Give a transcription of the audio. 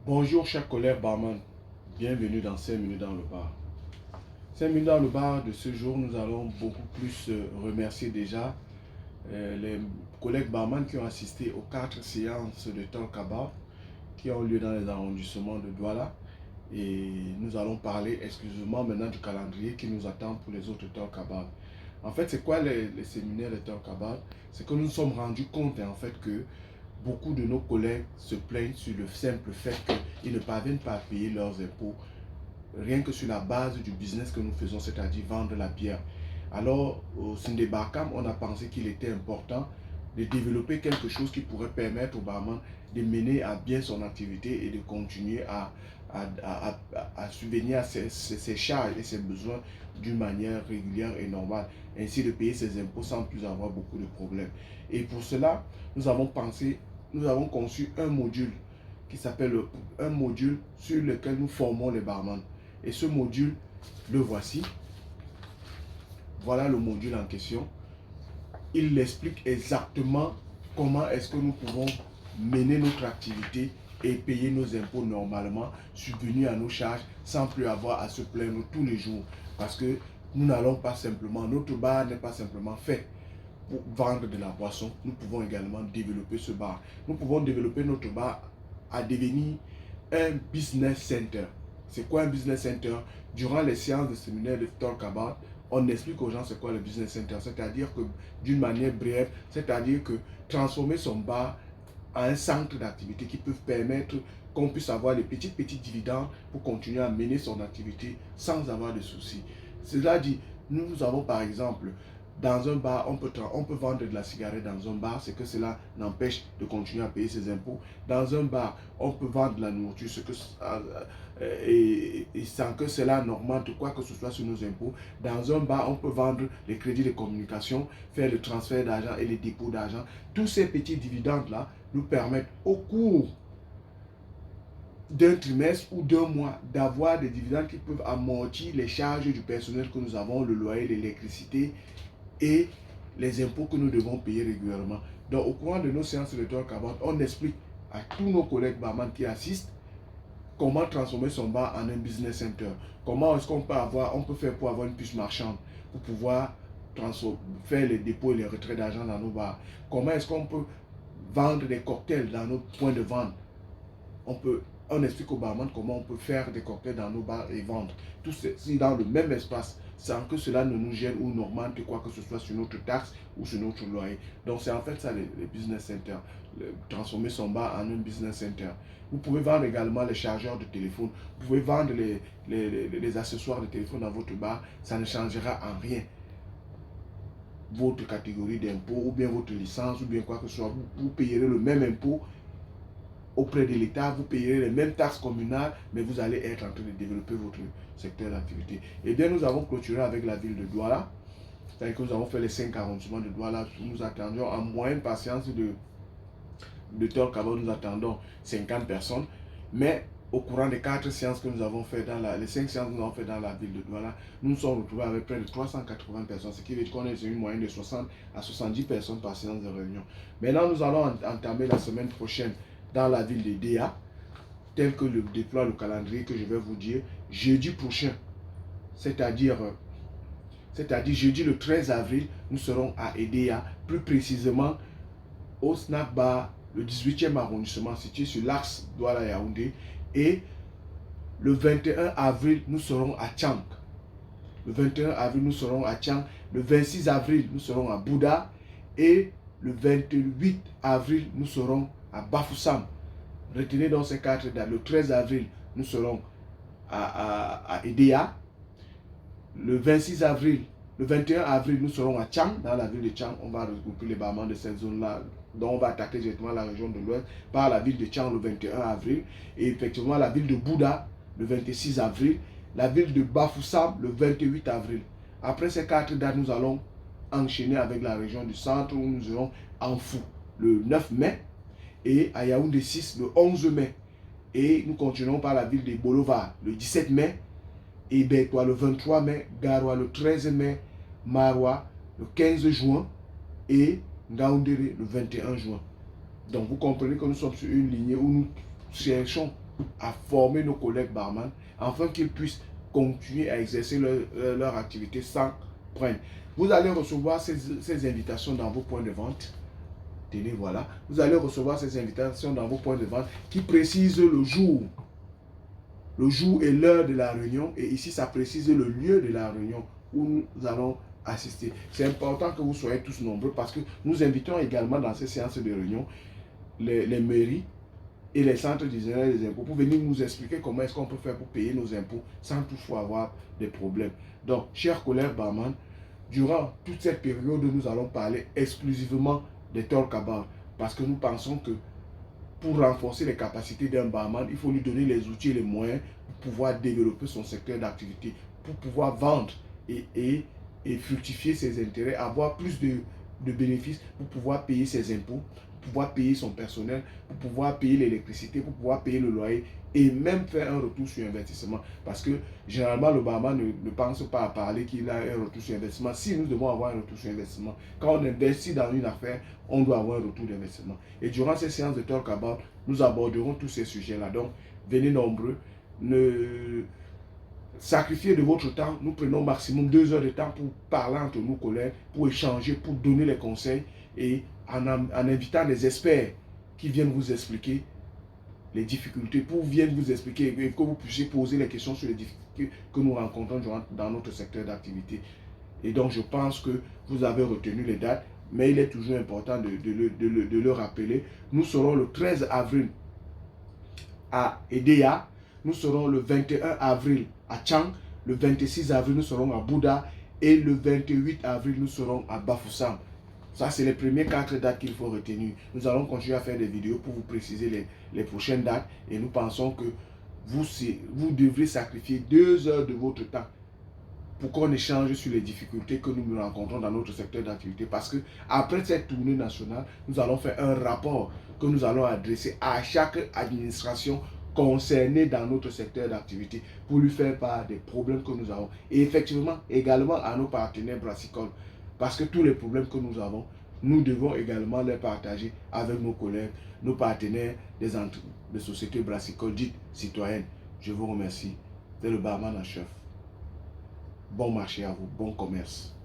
Bonjour chers collègues barman, bienvenue dans 5 minutes dans le bar. 5 minutes dans le bar de ce jour, nous allons beaucoup plus remercier déjà les collègues barman qui ont assisté aux 4 séances de talk about qui ont lieu dans les arrondissements de Douala. Et nous allons parler exclusivement maintenant du calendrier qui nous attend pour les autres talk about. En fait, c'est quoi les séminaires de talk about? C'est que nous nous sommes rendus compte en fait que beaucoup de nos collègues se plaignent sur le simple fait qu'ils ne parviennent pas à payer leurs impôts, rien que sur la base du business que nous faisons, c'est-à-dire vendre la bière. Alors, au Sindébakam, on a pensé qu'il était important de développer quelque chose qui pourrait permettre au barman de mener à bien son activité et de continuer à subvenir à ses charges et ses besoins d'une manière régulière et normale, ainsi de payer ses impôts sans plus avoir beaucoup de problèmes. Et pour cela, nous avons conçu un module qui s'appelle un module sur lequel nous formons les barman. Et ce module, le voici. Voilà le module en question. Il explique exactement comment est-ce que nous pouvons mener notre activité et payer nos impôts normalement, subvenir à nos charges, sans plus avoir à se plaindre tous les jours. Parce que nous n'allons pas simplement, notre bar n'est pas simplement fait pour vendre de la boisson. Nous pouvons également développer ce bar. Nous pouvons développer notre bar à devenir un business center. C'est quoi un business center? Durant les séances de séminaire de Talk About, on explique aux gens c'est quoi le business center. C'est-à-dire que d'une manière brève, c'est-à-dire que transformer son bar en un centre d'activité qui peut permettre qu'on puisse avoir des petits dividendes pour continuer à mener son activité sans avoir de soucis. Cela dit, nous avons par exemple dans un bar, on peut vendre de la cigarette dans un bar, c'est que cela n'empêche de continuer à payer ses impôts. Dans un bar, on peut vendre de la nourriture, et sans que cela n'augmente quoi que ce soit sur nos impôts. Dans un bar, on peut vendre les crédits de communication, faire le transfert d'argent et les dépôts d'argent. Tous ces petits dividendes-là nous permettent au cours d'un trimestre ou d'un mois d'avoir des dividendes qui peuvent amortir les charges du personnel que nous avons, le loyer, l'électricité et les impôts que nous devons payer régulièrement. Donc au cours de nos séances de talk about, on explique à tous nos collègues barman qui assistent comment transformer son bar en un business center. Comment est-ce qu'on peut faire pour avoir une puce marchande, pour pouvoir faire les dépôts et les retraits d'argent dans nos bars. Comment est-ce qu'on peut vendre des cocktails dans nos points de vente. On explique aux barman comment on peut faire des cocktails dans nos bars et vendre. Tout ceci dans le même espace, sans que cela ne nous gêne ou n'augmente quoi que ce soit sur notre taxe ou sur notre loyer. Donc c'est en fait ça les business centers. Transformer son bar en un business center. Vous pouvez vendre également les chargeurs de téléphone. Vous pouvez vendre les accessoires de téléphone dans votre bar. Ça ne changera en rien votre catégorie d'impôt ou bien votre licence ou bien quoi que ce soit. Vous payerez le même impôt auprès de l'État, vous payerez les mêmes taxes communales, mais vous allez être en train de développer votre secteur d'activité. Et bien, nous avons clôturé avec la ville de Douala. C'est-à-dire que nous avons fait les 5 arrondissements de Douala. Nous attendions en moyenne patience de talk about, nous attendons 50 personnes. Mais au courant des 4 séances que nous avons fait les 5 séances que nous avons fait dans la ville de Douala, nous nous sommes retrouvés avec près de 380 personnes, ce qui veut dire qu'on est une moyenne de 60 à 70 personnes par séance de réunion. Maintenant, nous allons entamer la semaine prochaine dans la ville de Déa, tel que le déploie le calendrier que je vais vous dire, jeudi prochain, c'est-à-dire jeudi le 13 avril, nous serons à Edea, plus précisément au Snack Bar, le 18e arrondissement, situé sur l'axe Douala-Yaoundé. Et le 21 avril, nous serons à Tchang. Le 21 avril, nous serons à Tchang. Le 26 avril, nous serons à Bouddha. Et le 28 avril, nous serons à Bafoussam. Retenez donc ces 4 dates. Le 13 avril, nous serons à Edea. Le 26 avril, le 21 avril, nous serons à Tchang, dans la ville de Tchang. On va regrouper les barman de cette zone-là. Donc on va attaquer directement la région de l'Ouest par la ville de Tchang le 21 avril. Et effectivement, la ville de Bouddha le 26 avril. La ville de Bafoussam le 28 avril. Après ces 4 dates, nous allons enchaîner avec la région du centre où nous serons en Fou le 9 mai. Et à Yaoundé 6 le 11 mai. Et nous continuerons par la ville de Bolova le 17 mai. Et Bétois le 23 mai, Garoua le 13 mai, Maroua le 15 juin et Ngaoundéré le 21 juin. Donc vous comprenez que nous sommes sur une lignée où nous cherchons à former nos collègues barman afin qu'ils puissent continuer à exercer leur activité sans prendre. Vous allez recevoir ces invitations dans vos points de vente. Tenez, voilà. Vous allez recevoir ces invitations dans vos points de vente qui précisent le jour et l'heure de la réunion. Et ici, ça précise le lieu de la réunion où nous allons assister. C'est important que vous soyez tous nombreux parce que nous invitons également dans ces séances de réunion les mairies et les centres décisionnels des impôts pour venir nous expliquer comment est-ce qu'on peut faire pour payer nos impôts sans toutefois avoir des problèmes. Donc, chers collègues barman, durant toute cette période, nous allons parler exclusivement des talk about parce que nous pensons que pour renforcer les capacités d'un barman, il faut lui donner les outils et les moyens pour pouvoir développer son secteur d'activité, pour pouvoir vendre et fructifier ses intérêts, avoir plus de bénéfices pour pouvoir payer ses impôts, pour pouvoir payer son personnel, pour pouvoir payer l'électricité, pour pouvoir payer le loyer et même faire un retour sur investissement. Parce que généralement, le barman ne pense pas à parler qu'il a un retour sur investissement. Si nous devons avoir un retour sur investissement, quand on investit dans une affaire, on doit avoir un retour d'investissement. Et durant ces séances de talk about, nous aborderons tous ces sujets-là. Donc, venez nombreux. Ne sacrifiez de votre temps. Nous prenons maximum 2 heures de temps pour parler entre nos collègues, pour échanger, pour donner les conseils et en invitant des experts qui viennent vous expliquer les difficultés, pour viennent vous expliquer et que vous puissiez poser les questions sur les difficultés que nous rencontrons dans notre secteur d'activité. Et donc, je pense que vous avez retenu les dates, mais il est toujours important de le rappeler. Nous serons le 13 avril à Edea, nous serons le 21 avril à Chang, le 26 avril, nous serons à Bouddha et le 28 avril, nous serons à Bafoussam. Ça, c'est les premières 4 dates qu'il faut retenir. Nous allons continuer à faire des vidéos pour vous préciser les prochaines dates et nous pensons que vous devrez sacrifier 2 heures de votre temps pour qu'on échange sur les difficultés que nous rencontrons dans notre secteur d'activité. Parce que après cette tournée nationale, nous allons faire un rapport que nous allons adresser à chaque administration concernée dans notre secteur d'activité pour lui faire part des problèmes que nous avons. Et effectivement, également à nos partenaires brassicoles. Parce que tous les problèmes que nous avons, nous devons également les partager avec nos collègues, nos partenaires des sociétés brassicoles dites citoyennes. Je vous remercie. C'est le barman en chef. Bon marché à vous, bon commerce.